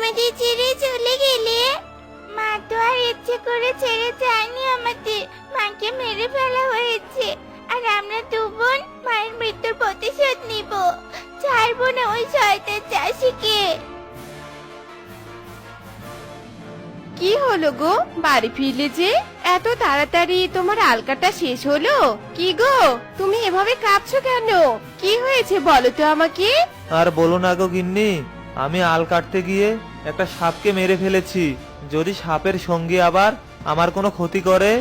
আমাদের ছেড়ে চলে গেলে? মা তো আর ইচ্ছে করে ছেড়ে যায়নি আমাদের, মাকে মেরে ফেলা হয়েছে। আর আমরা দু বোন মায়ের মৃত্যুর প্রতিশোধ নিব, ছাড়বো না ওই শয়তান চাষিকে। কি হলো গো, বাড়ি ফিরলে যে এত তাড়াতাড়ি? তোমার আলকাটা শেষ হলো? কি গো, তুমি এভাবে কাঁপছো কেন? কি হয়েছে বলো তো আমাকে। আর বলো না গো গিন্নি, আমি আল কাটতে গিয়ে একটা সাপকে মেরে ফেলেছি। যদি সাপের সঙ্গী আবার আমার কোনো ক্ষতি করে।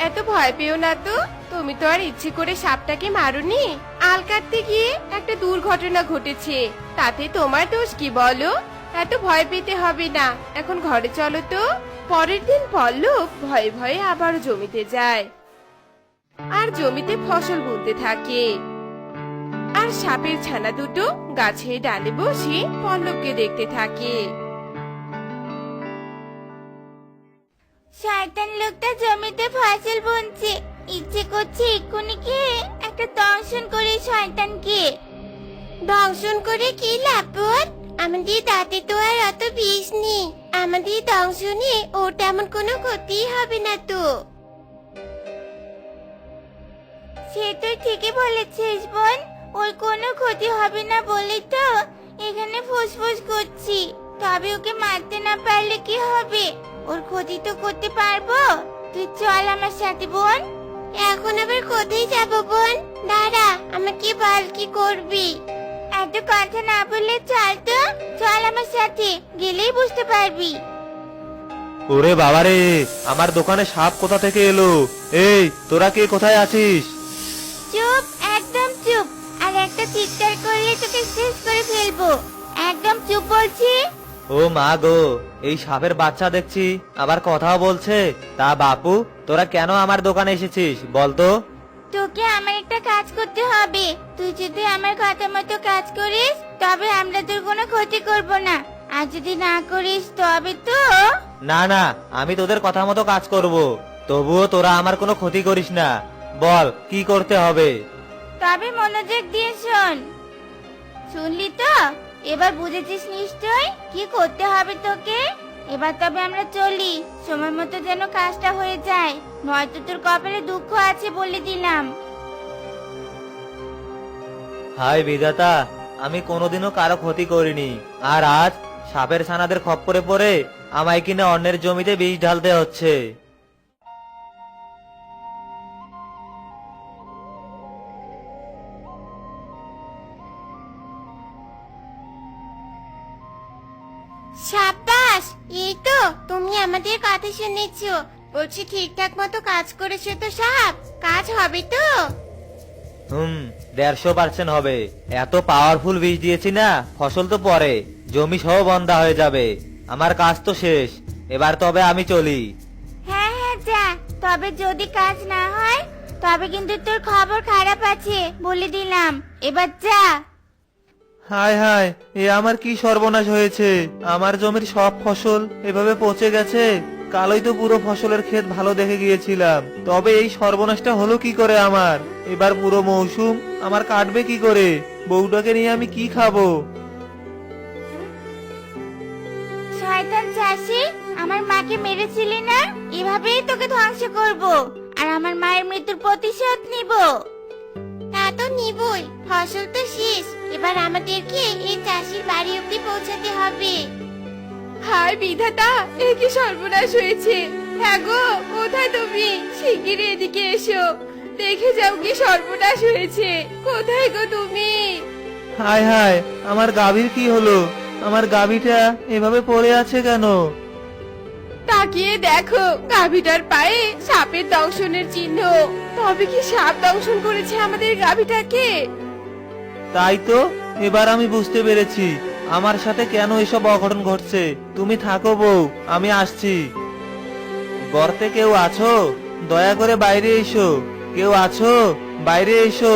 এত ভয় পেও না তো, তুমি তো আর ইচ্ছে করে সাপটাকে মারোনি। আল কাটতে গিয়ে একটা দুর্ঘটনা ঘটেছে, তাতে তোমার দোষ কি বলো? এত ভয় পেতে হবে না, এখন ঘরে চলো তো। পরের দিন পল্লব ভয়ে ভয়ে আবার জমিতে যায় আর জমিতে ফসল বুনতে থাকে। আর সাপের ছানা দুটো গাছের ডালে বসে পল্লবকে দেখতে থাকে। শয়তান লোকটা জমিতে ফসল বুনছে, ইচ্ছে করছে এক্ষুনি গিয়ে একটা দংশন করে শয়তানকে। দংশন করে কি লাভ বোন? আমাদের দাঁতে তো আর অত বিষ নেই, আমাদের দংশনে ওর তেমন কোনো ক্ষতি হবে না তো। সে তুই ঠিকই বলেছিস বোন, ওর কোনো ক্ষতি হবে না বলে তো এখানে ফুসফুস করছি। তবে ওকে মারতে না পারলে কি হবে, ওর ক্ষতি তো করতে পারবো। তুই চল আমার সাথে বোন। এখন আবার কোথায় যাবো বোন? দাঁড়া, আমাকে বল কি করবি। এত কথা না বললে চল তো, চল আমার সাথে, গেলেই বুঝতে পারবি। ওরে বাবারে, আমার দোকানে সাপ কোথা থেকে এলো? এই তোরা কে, কোথায় আছিস? চুপ, একদম চুপ, আর একটা চিৎকার করলে তোকে শেষ করে ফেলবো। একদম চুপ বলছি। ও মা গো, এই সাপের বাচ্চা দেখছি আবার কথাও বলছে। তা বাপু, তোরা কেন আমার দোকানে এসেছিস বলতো? তোকে আমার একটা কাজ করতে হবে। তুই যদি আমার কথা মতো কাজ করিস তবে আমরা তোর কোনো ক্ষতি করব না, আর যদি না করিস তবে তো। না না, আমি তোদের কথা মতো কাজ করব, তবুও তোরা আমার কোনো ক্ষতি করিস না। বল কি করতে হবে? তবে মনোযোগ দিয়ে শোন। শুনলি তো? এবার বুঝেছিস নিশ্চয় কি করতে হবে তোকে। এবার তবে আমরা চলি, সময় মতো যেন কাজটা হয়ে যায়, নয়তো তোর কপালে দুঃখ আছে বলে দিলাম। হায় বিধাতা, আমি কোনোদিনও কারো ক্ষতি করিনি, আর আজ সাপের ছানাদের খপ্পরে পড়ে আমায় কিনা অন্যের জমিতে বিষ ঢালতে হচ্ছে। সাব্বাস, এই তো তুমি আমাদের কথা শুনেছো। বলছি ঠিকঠাক মতো কাজ করেছো তো সাব? কাজ হবে তো? 150% হবে। এত পাওয়ারফুল বীজ দিয়েছি না, ফসল তো পরে জমি সহ বন্ধা হয়ে যাবে। আমার কাজ তো শেষ, এবার তবে আমি চলি। হ্যাঁ হ্যাঁ যা, তবে যদি কাজ না হয় তবে কিন্তু তোর খবর খারাপ আছে বলে দিলাম। এবার যা। হায় হায়, এ আমার কি সর্বনাশ হয়েছে! আমার জমির সব ফসল এভাবে পচে গেছে। কালই তো পুরো ফসলের ক্ষেত ভালো দেখে গিয়েছিলাম, তবে এই সর্বনাশটা হলো কি করে আমার? এবার পুরো মৌসুম আমার কাটবে কি করে? বউটাকে নিয়ে আমি কি খাবো? শয়তান চাষি, আমার মাকে মেরেছিলি না, এভাবেই তোকে ধ্বংস করব, আর আমার মায়ের মৃত্যুর প্রতিশোধ নিব। তা তো নিবই, ফসল তো শেষ, এবার আমাদেরকে এই চাষির বাড়ি অব্দি পৌঁছাতে হবে। হায় বিধাতা, এ কি সর্বনাশ হয়েছে! হ্যাঁ গো, কোথায় তুমি? শিগগিরই এদিকে এসো, দেখে যাও কি সর্বনাশ হয়েছে। কোথায় গো তুমি? হায় হায়, আমার গাভীর কি হলো? আমার গাভীটা এভাবে পড়ে আছে কেন? তাকিয়ে দেখো, গাভীটার পায়ে সাপের দংশনের চিহ্ন। তবে কি সাপ দংশন করেছে আমাদের গাভীটাকে? তাই তো, এবার আমি বুঝতে পেরেছি আমার সাথে কেন এসব অঘটন ঘটছে। তুমি থাকো বউ, আমি আসছি। গর্তে কেউ আছো? দয়া করে বাইরে এসো। কেউ আছো? বাইরে এসো।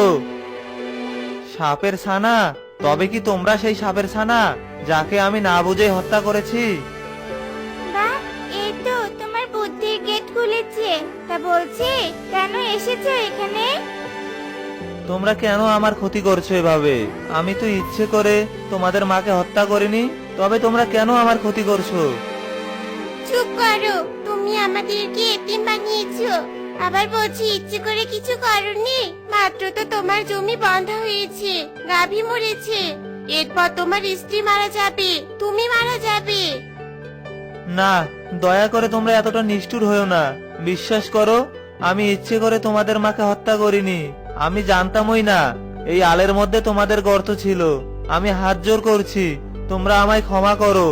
সাপের ছানা? তবে কি তোমরা সেই সাপের ছানা যাকে আমি না বুঝে হত্যা করেছি? বাহ, এই তো তোমার বুদ্ধির গেট খুলেছে। তা বলছি, কেন এসেছো এখানে? তোমরা কেন আমার ক্ষতি করছো এভাবে? আমি তো ইচ্ছে করে তোমাদের মাকে হত্যা করিনি, তবে তোমরা কেন আমার ক্ষতি করছো? চুপ করো, তুমি আমাদেরকে এতিম বানিয়েছো, আবার বলছি ইচ্ছে করে কিছু করনি। মাত্র তো তোমার জমি বন্ধ হয়েছে, গাভী মরেছে, এরপর তোমার স্ত্রী মারা যাবে, তুমি মারা যাবে। না, দয়া করে তোমরা এতটা নিষ্ঠুর হয়েও না। বিশ্বাস করো, আমি ইচ্ছে করে তোমাদের মাকে হত্যা করিনি। আমি জানতামই না এই আলের মধ্যে তোমাদের গর্ত ছিল। আমি হাত জোর করছি, তোমরা আমায় ক্ষমা করো।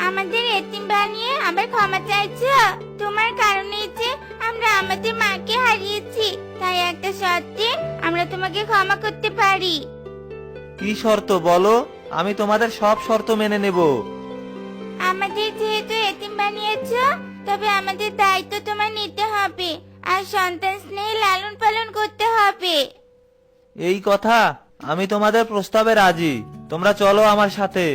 আমাদের এতিম বানিয়ে আবার ক্ষমা চাইছো? তোমার কারণে যে আমরা আমাদের মাকে হারিয়েছি, তাই একটা শর্তে আমরা তোমাকে ক্ষমা করতে পারি। কি শর্ত বলো? আমি তোমাদের সব শর্ত মেনে নেব। আমাদের যেহেতু এতিম বানিয়েছো, তবে আমাদের দায়িত্ব তোমার নিতে হবে, আর সন্তান স্নেহে লালন পালন করতে হবে। এই কথা? আমি তোমাদের প্রস্তাবে রাজি, তোমরা চলো আমার সাথে।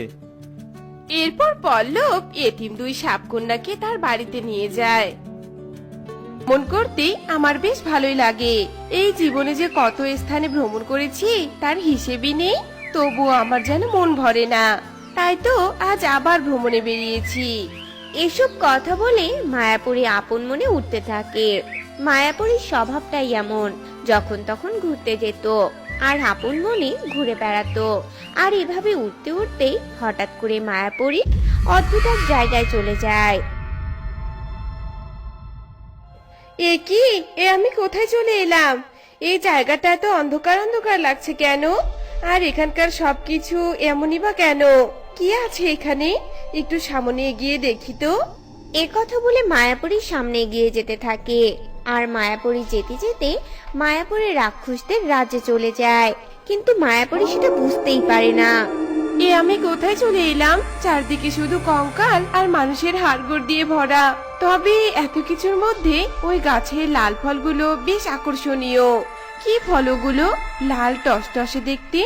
এরপর পল্লব এতিম দুই সাপকন্যাকে তার বাড়িতে নিয়ে যায়। মন করতে আমার বেশ ভালোই লাগে। এই জীবনে যে কত স্থানে ভ্রমণ করেছি তার হিসেবই নেই, তবুও আমার যেন মন ভরে না। তাই তো আজ আবার ভ্রমণে বেরিয়েছি। এসব কথা বলে মায়াপুরী আপন মনে উঠতে থাকে। মায়াপুরীর স্বভাবটাই এমন, যখন তখন ঘুরতে যেত আর আপন মনে ঘুরে বেড়াতো। আর এভাবে উঠতে উঠতে হঠাৎ করে মায়াপুরী অদ্ভুত এক জায়গায় চলে যায়। এ কি, আমি কোথায় চলে এলাম? এই জায়গাটা তো অন্ধকার অন্ধকার লাগছে কেন? আর এখানকার সবকিছু এমনই বা কেন? কি আছে এখানে? একটু সামনে এগিয়ে দেখি তো। এ কথা বলে মায়াপুরীর সামনে এগিয়ে যেতে থাকে। আর মায়াপুরী যেতে যেতে মায়াপুরী রাক্ষসদের রাজ্যে চলে যায়, কিন্তু মায়াপুরী সেটা বুঝতেই পারে না। আমি কোথায় চলে এলাম? চারদিকে শুধু কঙ্কাল আর মানুষের হাড়গোড় দিয়ে ভরা। তবে এত কিছুর মধ্যে ওই গাছের লাল ফলগুলো বেশ আকর্ষণীয়। কি ফল ওগুলো? লাল টসটসে দেখতে,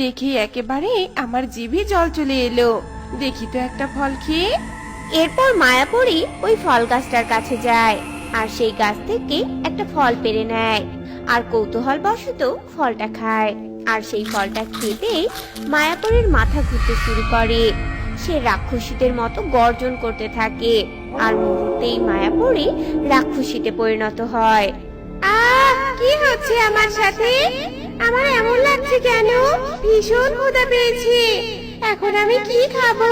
দেখে একেবারে আমার জিভে জল চলে এলো। দেখি তো একটা ফল খেয়ে। এরপর মায়াপুরী ওই ফল গাছটার কাছে যায় আর সেই গাছ থেকে একটা ফল পেড়ে নেয় আর কৌতূহল বশত ফলটা খায়। আর সেই ফলটা খেতে মায়াপুরীর মাথা ঘুরতে শুরু করে। সে রাক্ষসীদের মতো গর্জন করতে থাকে আর মুহূর্তেই মায়াপুরী রাক্ষসীতে পরিণত হয়। কি হচ্ছে আমার সাথে? আমার এমন লাগছে কেন? ভীষণ ক্ষুধা পেয়েছি, এখন আমি কি খাবো?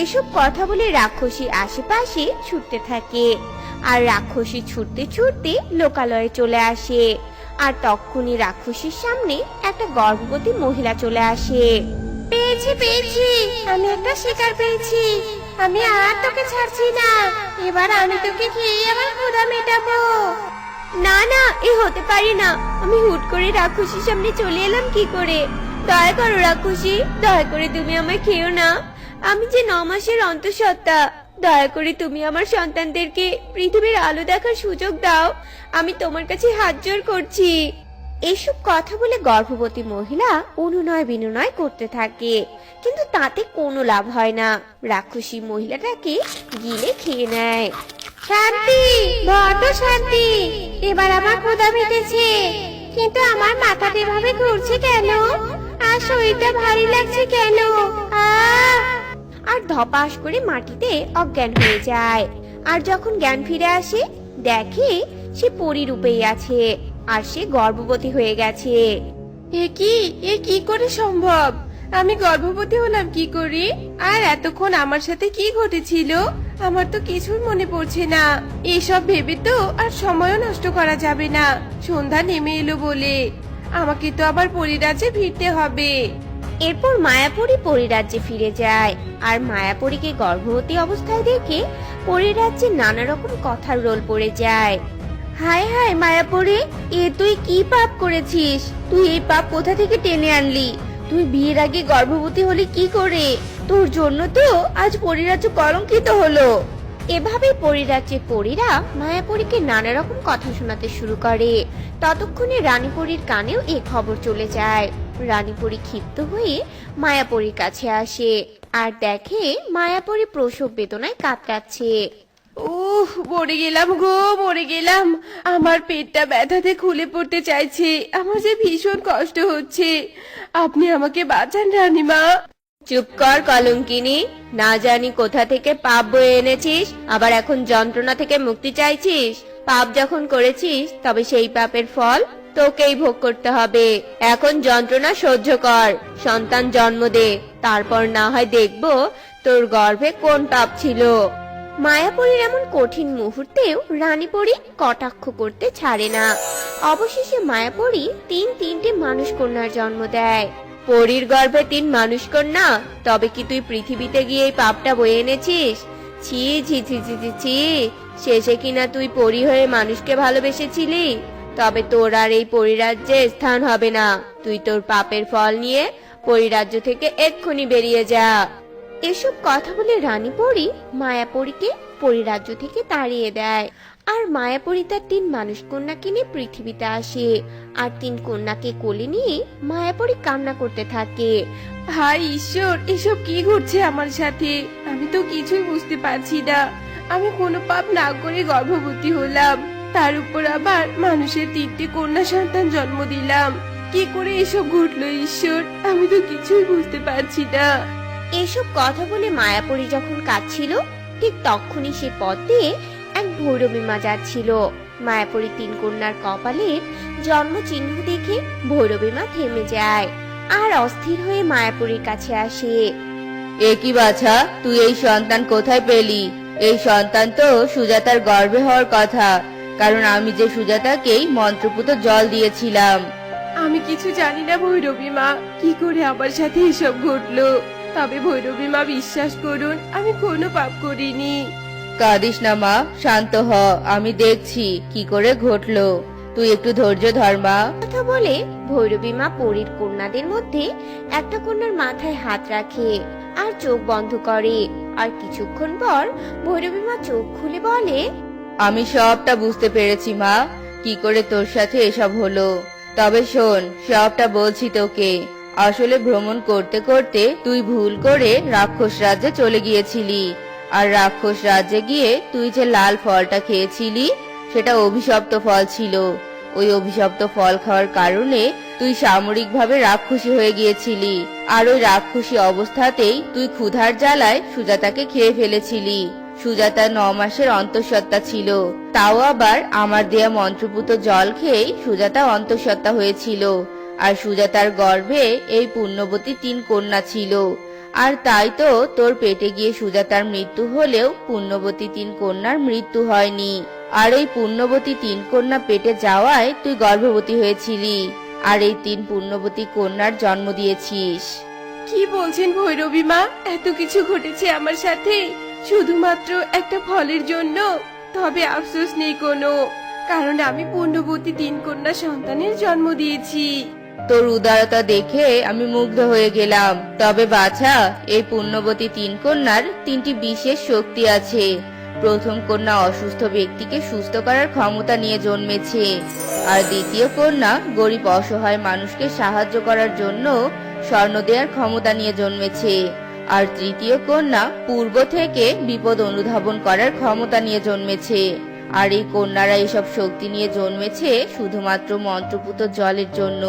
এসব কথা বলে রাক্ষসী আশেপাশে ছুটতে থাকে আর রাক্ষসী ছুটতে ছুটতে লোকালয়ে চলে আসে। আর তখনই রাক্ষসীর সামনে একটা গর্ভবতী মহিলা চলে আসে। পেয়েছি পেয়েছি, আমি একটা শিকার পেয়েছি। আমি আর তোকে ছাড়ছি না, এবার আমি তোকে খেয়ে আমার ক্ষুধা মেটাবো। না না, এ হতে পারে না। আমি হুট করে রাক্ষসীর সামনে চলে এলাম কি করে? দয়া করো রাক্ষসী, দয়া করে তুমি আমায় খেও না। আমি যে 9 মাসের অন্তঃসত্ত্বা, দয়া করে তুমি আমার সন্তানদেরকে পৃথিবীর আলো দেখার সুযোগ দাও। আমি তোমার কাছে হাত জোড় করছি। এসব কথা বলে গর্ভবতী মহিলা অনুনয় বিনয় করতে থাকে, কিন্তু তাতে কোনো লাভ হয় না। রাক্ষসী মহিলাটাকে গিলে খেয়ে নেয়। শান্তি, বড্ড শান্তি, এবার আমার ক্ষুধা মিটেছে। কিন্তু আমার মাথাটা এভাবে ঘুরছে কেন? আর শরীরটা ভারী লাগছে কেন? আর ধপাস করে মাটিতে অজ্ঞান হয়ে যায়। আর যখন জ্ঞান ফিরে আসে, দেখে সে পরী রূপেই আছে আর সে গর্ভবতী হয়ে গেছে। এ কি করে সম্ভব? আমি গর্ভবতী হলাম কি করে? আর এতক্ষণ আমার সাথে কি ঘটেছিল আমার তো কিছুই মনে পড়ছে না। এসব ভেবে তো আর সময়ও নষ্ট করা যাবে না। সন্ধ্যা নেমে এলো বলে আমাকে তো আবার পরিরাজ্যে ফিরতে হবে। এরপর মায়াপুরী পরিরাজ্যে ফিরে যায় আর মায়াপুরীকে গর্ভবতী অবস্থায় দেখে পরিরাজ্যে নানা রকম কথার রোল পড়ে যায়। হায় হায় মায়াপুরী, এ তুই কি পাপ করেছিস? তুই এই পাপ কোথা থেকে টেনে আনলি? তুই বিয়ের আগে গর্ভবতী হলি কি করে? তোর জন্য তো আজ পরিরাজ্য কলঙ্কিত হলো। এভাবে পরিরাজ্যের পরীরা মায়াপুরীকে নানা রকম কথা শোনাতে শুরু করে। ততক্ষণে রানীপুরীর কানেও এই খবর চলে যায়। রানীপুরী ক্ষিপ্ত হয়ে মায়াপুরীর কাছে আসে আর দেখে মায়াপুরী প্রসব বেদনায় কাতরাচ্ছে। মরে গেলাম গো, মরে গেলাম। আমার পেটটা ব্যথাতে খুলে পড়তে চাইছে, আমার যে ভীষণ কষ্ট হচ্ছে। আপনি আমাকে বাঁচান রানীমা। চুপ কর কলঙ্কিনী, না জানি কোথা থেকে পাপ বয়ে এনেছিস, আবার এখন যন্ত্রণা থেকে মুক্তি চাইছিস। পাপ যখন করেছিস তবে সেই পাপের ফল তোকেই ভোগ করতে হবে। এখন যন্ত্রণা সহ্য কর, সন্তান জন্ম দে, তারপর না হয় দেখবো তোর গর্ভে কোন পাপ ছিল। মায়াপুরীর এমন কঠিন মুহূর্তেও রানীপরী কটাক্ষ করতে ছাড়ে না। অবশেষে মায়াপুরী তিনটে মানুষ কন্যার জন্ম দেয়। পরীর গর্ভে 3 মানুষ কন্যা, তবে কি তুই পৃথিবীতে গিয়ে এই পাপটা বয়ে এনেছিস? ছি ছি ছি ছি ছি ছি, শেষে কিনা তুই পরী হয়ে মানুষকে ভালোবেসেছিলি? তবে তোর আর এই পরিরাজ্যে স্থান হবে না। তুই তোর পাপের ফল নিয়ে পরিরাজ্য থেকে এক্ষুনি বেরিয়ে যা। এসব কথা বলে রানীপরী মায়াপরীকে পরিরাজ্য থেকে তাড়িয়ে দেয়। আর মায়াপরী তার 3 মানুষ কন্যাকে নিয়ে পৃথিবীতে আসে। আর 3 কন্যাকে কোলে নিয়ে মায়াপরী কান্না করতে থাকে। হায় ঈশ্বর, এসব কি ঘটছে আমার সাথে? আমি তো কিছুই বুঝতে পারছি না। আমি কোনো পাপ না করে গর্ভবতী হলাম, তার উপর আবার মানুষের 3টে কন্যা সন্তান জন্ম দিলাম। কি করে এসব ঘটলো ঈশ্বর? আমি তো কিছুই বুঝতে পারছি না। এসব কথা বলে মায়াপরী যখন কাঁদছিল, ঠিক তখনই সে পথ দিয়ে এক ভৈরবী মা যাচ্ছিল। মায়াপরী 3 কন্যার কপালের জন্ম চিহ্ন দেখে ভৈরবী মা থেমে যায় আর অস্থির হয়ে মায়াপরীর কাছে আসে। এ কি বাছা, তুই এই সন্তান কোথায় পেলি? এই সন্তান তো সুজাতার গর্ভে হওয়ার কথা, কারণ আমি যে সুজাতাকেই মন্ত্রপুত জল দিয়েছিলাম। আমি কিছু জানি না ভৈরবী মা, কি করে আমার সাথে এসব ঘটলো। তবে ভৈরবী মা বিশ্বাস করুন, আমি কোনো পাপ করিনি। কাঁদিস না মা, শান্ত হ, আমি দেখছি কি করে ঘটলো। তুই একটু ধৈর্য ধর মা। কথা বলে ভৈরবী মা পরীর কন্যাদের মধ্যে একটা কন্যার মাথায় হাত রাখে আর চোখ বন্ধ করে। আর কিছুক্ষণ পর ভৈরবী মা চোখ খুলে বলে, আমি সবটা বুঝতে পেরেছি মা, কি করে তোর সাথে এসব হলো। তবে শোন, সবটা বলছি তোকে। আসলে ভ্রমণ করতে করতে তুই ভুল করে রাক্ষস রাজ্যে চলে গিয়েছিলি। আর রাক্ষস রাজ্যে গিয়ে তুই যে লাল ফলটা খেয়েছিলি, সেটা অভিশপ্ত ফল ছিল। ওই অভিশপ্ত ফল খাওয়ার কারণে তুই সামরিকভাবে রাক্ষসী হয়ে গিয়েছিলি। আর ওই রাক্ষসী অবস্থাতেই তুই ক্ষুধার জ্বালায় সুজাতাকে খেয়ে ফেলেছিলি। সুজাতা 9 মাসের অন্তঃসত্ত্বা ছিল, তাও আবার আমার দেয়া মন্ত্রপুত জল খেয়েই সুজাতা অন্তঃসত্ত্বা হয়েছিল। আর সুজাতার গর্ভে এই পুণ্যবতী 3 কন্যা ছিল। আর তাই তো তোর পেটে গিয়ে সুজাতার মৃত্যু হলেও পুণ্যবতী 3 কন্যার মৃত্যু হয়নি। আর এই পুণ্যবতী 3 কন্যা পেটে যাওয়ায় তুই গর্ভবতী হয়েছিলি, আর এই 3 পুণ্যবতী কন্যার জন্ম দিয়েছিস। কি বলছেন ভৈরবী মা? এত কিছু ঘটেছে আমার সাথে শুধুমাত্র একটা ফলের জন্য? তবে আফসোস নেই কোনো, কারণ আমি পুণ্যবতী 3 কন্যা সন্তানের জন্ম দিয়েছি। তোর উদারতা দেখে আমি মুগ্ধ হয়ে গেলাম। তবে বাছা, এই পুণ্যবতী 3 কন্যার 3টি বিশেষ শক্তি আছে। প্রথম কন্যা অসুস্থ ব্যক্তিকে সুস্থ করার ক্ষমতা নিয়ে জন্মেছে, আর দ্বিতীয় কন্যা গরিব অসহায় মানুষকে সাহায্য করার জন্য স্বর্ণ দেওয়ার ক্ষমতা নিয়ে জন্মেছে, আর তৃতীয় কন্যা পূর্ব থেকে বিপদ অনুধাবন করার ক্ষমতা নিয়ে জন্মেছে। আর এই কন্যারা এসব শক্তি নিয়ে জন্মেছে শুধুমাত্র মন্ত্রপুত জলের জন্য।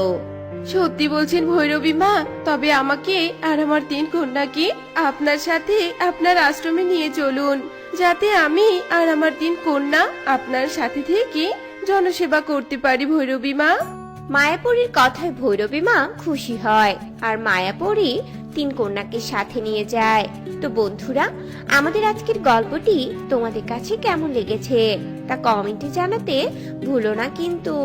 সত্যি বলছেন ভৈরবী মা? তবে আমাকে আর আমার 3 কন্যাকে আপনার সাথে আপনার আশ্রমে নিয়ে চলুন, যাতে আমি আর আমার 3 কন্যা আপনার সাথে থেকে জনসেবা করতে পারি ভৈরবী মা। মায়াপরীর কথায় ভৈরবী মা খুশি হয় আর মায়াপরী 3 কন্যাকে সাথে নিয়ে যায়। তো বন্ধুরা, আমাদের আজকের গল্পটি তোমাদের কাছে কেমন লেগেছে তা কমেন্টে জানাতে ভুলো না কিন্তু।